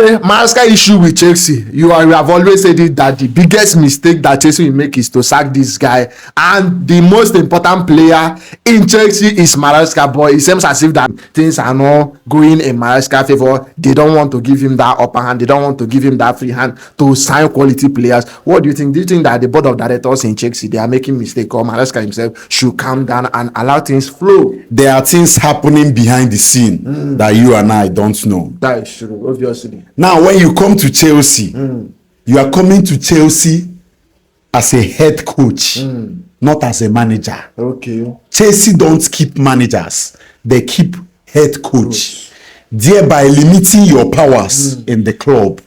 Maresca issue with Chelsea. You have always said it that the biggest mistake that Chelsea will make is to sack this guy, and the most important player in Chelsea is Maresca. But it seems as if that things are not going in Maresca's favor. They don't want to give him that upper hand. They don't want to give him that free hand to sign quality players. What do you think? Do you think that the board of directors in Chelsea, they are making mistake, or Maresca himself should calm down and allow things flow? There are things happening behind the scene that you and I don't know. That is true, obviously. Now, when you come to Chelsea, you are coming to Chelsea as a head coach, not as a manager. Okay. Chelsea don't keep managers, they keep head coach, thereby limiting your powers in the club.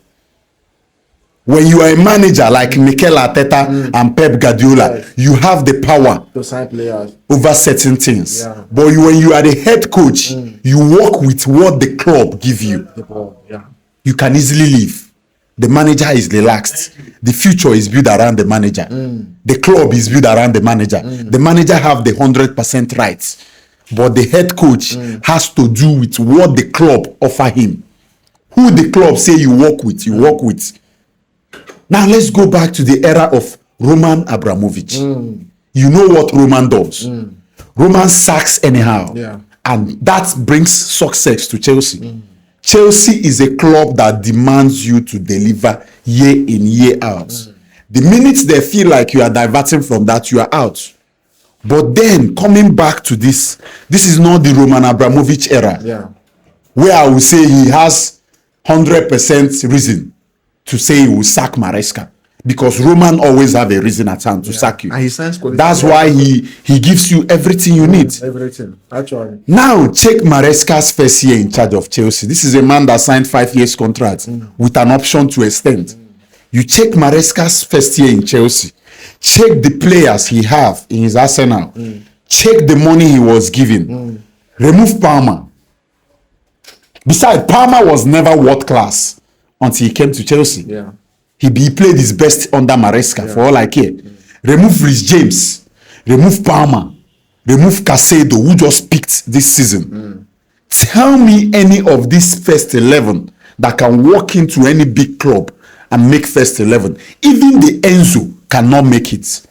When you are a manager like Mikel Arteta and Pep Guardiola, you have the power to sign players over certain things. Yeah. But when you are the head coach, you work with what the club give you. Yeah. You can easily leave. The manager is relaxed. The future is built around the manager. The club is built around the manager. The manager have the 100% rights, but the head coach has to do with what the club offer him. Who the club say you work with, you work with. Now let's go back to the era of Roman Abramovich. You know what Roman does. Roman sacks anyhow, and that brings success to Chelsea. Chelsea is a club that demands you to deliver year in, year out. The minute they feel like you are diverting from that, you are out. But then coming back to this is not the Roman Abramovich era, where I will say he has 100% reason to say he will sack Maresca, because Roman always have a reason at hand to sack you. And he signs quality. That's why he gives you everything you need. Everything, actually. Now check Maresca's first year in charge of Chelsea. This is a man that signed 5 years contract with an option to extend. You check Maresca's first year in Chelsea. Check the players he have in his arsenal. Check the money he was given. Remove Palmer. Besides, Palmer was never world class until he came to Chelsea. He played his best under Maresca, for all I care. Remove Reece James. Remove Palmer. Remove Casado, who just picked this season. Tell me any of these first 11 that can walk into any big club and make first 11. Even the Enzo cannot make it.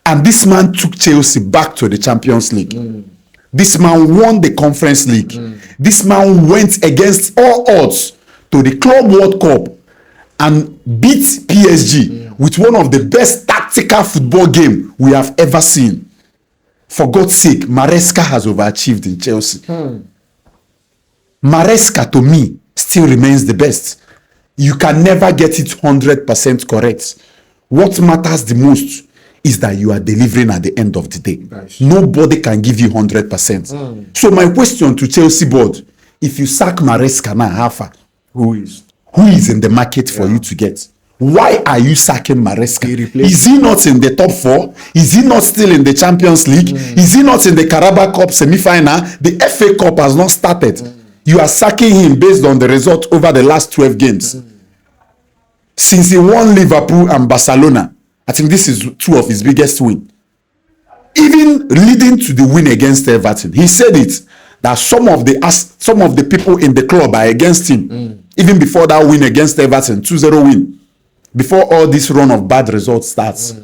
And this man took Chelsea back to the Champions League. This man won the Conference League. This man went against all odds to the Club World Cup and beat PSG with one of the best tactical football game we have ever seen. For God's sake, Maresca has overachieved in Chelsea. Maresca, to me, still remains the best. You can never get it 100% correct. What matters the most is that you are delivering at the end of the day. Nice. Nobody can give you 100%. So my question to Chelsea board, if you sack Maresca now, how far? Who is in the market for you to get? Why are you sacking Maresca? Is he not in the top 4? Is he not still in the Champions League? Is he not in the Carabao Cup semi-final? The FA Cup has not started. You are sacking him based on the result over the last 12 games. Since he won Liverpool and Barcelona, I think this is 2 of his biggest wins. Even leading to the win against Everton, he said it, that some of the people in the club are against him. Even before that win against Everton, 2-0 win, before all this run of bad results starts.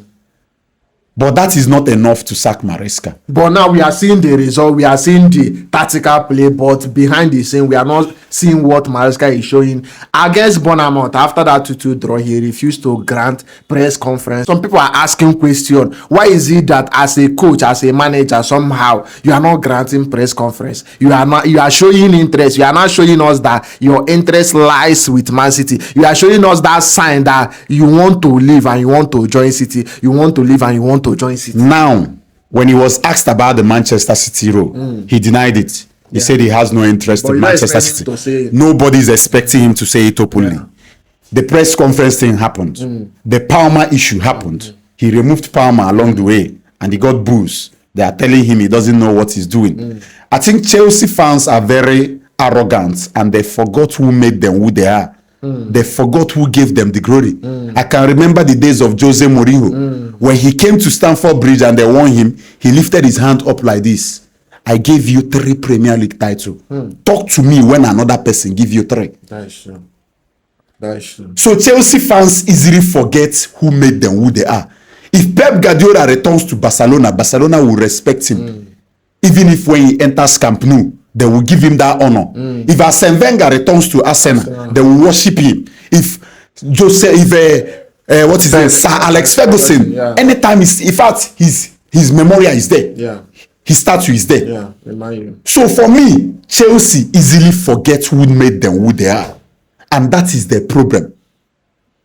But that is not enough to sack Maresca. But now we are seeing the result. We are seeing the tactical play. But behind the scene, we are not seeing what Maresca is showing. Against Bournemouth, after that 2-2 draw, he refused to grant press conference. Some people are asking question. Why is it that as a coach, as a manager, somehow you are not granting press conference? You are showing interest. You are not showing us that your interest lies with Man City. You are showing us that sign that you want to leave and you want to join City. You want to leave and you want to join City. Now, when he was asked about the Manchester City role, he denied it. He said he has no interest in Manchester City. Nobody is expecting him to say it openly. The press conference thing happened. The Palmer issue happened. He removed Palmer along the way and he got booze. They are telling him he doesn't know what he's doing. I think Chelsea fans are very arrogant and they forgot who made them who they are. They forgot who gave them the glory. I can remember the days of Jose Mourinho. When he came to Stamford Bridge and they won him, he lifted his hand up like this. I gave you 3 Premier League titles. Talk to me when another person give you 3. That is true. That's true. So Chelsea fans easily forget who made them who they are. If Pep Guardiola returns to Barcelona, Barcelona will respect him. Even if when he enters Camp Nou, they will give him that honor. If Arsene Wenger returns to Arsenal, they will worship him. If what is it, Sir Alex Ferguson, anytime in fact his memorial is there. Yeah. His statue is there. Yeah, remind you. So for me, Chelsea easily forget who made them who they are. And that is their problem.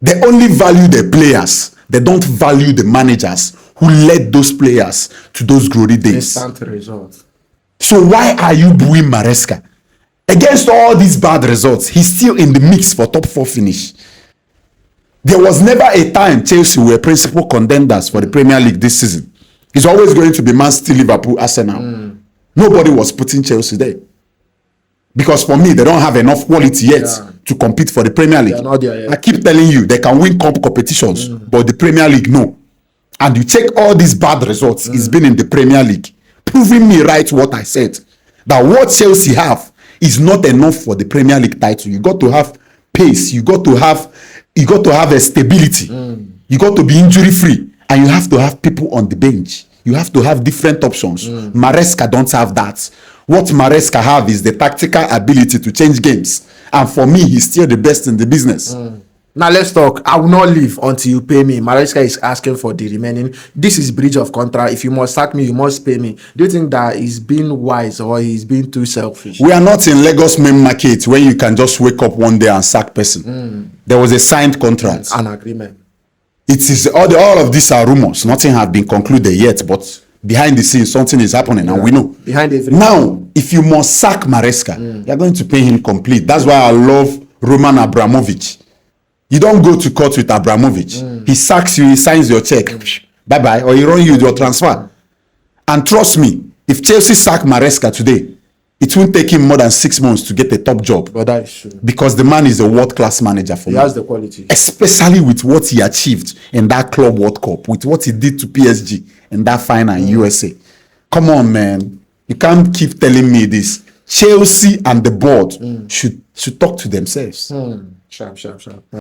They only value their players. They don't value the managers who led those players to those glory days. Instant results. So why are you booing Maresca? Against all these bad results, he's still in the mix for top 4 finish. There was never a time Chelsea were principal contenders for the Premier League this season. It's always going to be Man City, Liverpool, Arsenal. Nobody was putting Chelsea there. Because for me, they don't have enough quality yet to compete for the Premier League. Not there yet. I keep telling you, they can win cup competitions, but the Premier League, no. And you check all these bad results, it's been in the Premier League, proving me right what I said. That what Chelsea have is not enough for the Premier League title. You got to have pace, you got to have a stability, you got to be injury free, and you have to have people on the bench. You have to have different options. Maresca don't have that. What Maresca have is the tactical ability to change games. And for me, he's still the best in the business. Now let's talk. I will not leave until you pay me. Maresca is asking for the remaining. This is breach of contract. If you must sack me, you must pay me. Do you think that he's being wise or he's being too selfish? We are not in Lagos main market where you can just wake up one day and sack person. There was a signed contract. An agreement. It is all of these are rumors. Nothing has been concluded yet, but behind the scenes something is happening, and we know. Behind everything. Now, if you must sack Maresca, you're going to pay him complete. That's why I love Roman Abramovich. You don't go to court with Abramovich. He sacks you, he signs your check. Bye bye, or he run you your transfer. And trust me, if Chelsea sack Maresca today, it won't take him more than 6 months to get a top job. But that is true. Because the man is a world-class manager for me. He has the quality. Especially with what he achieved in that Club World Cup, with what he did to PSG in that final in USA. Come on, man. You can't keep telling me this. Chelsea and the board should talk to themselves. Sharp.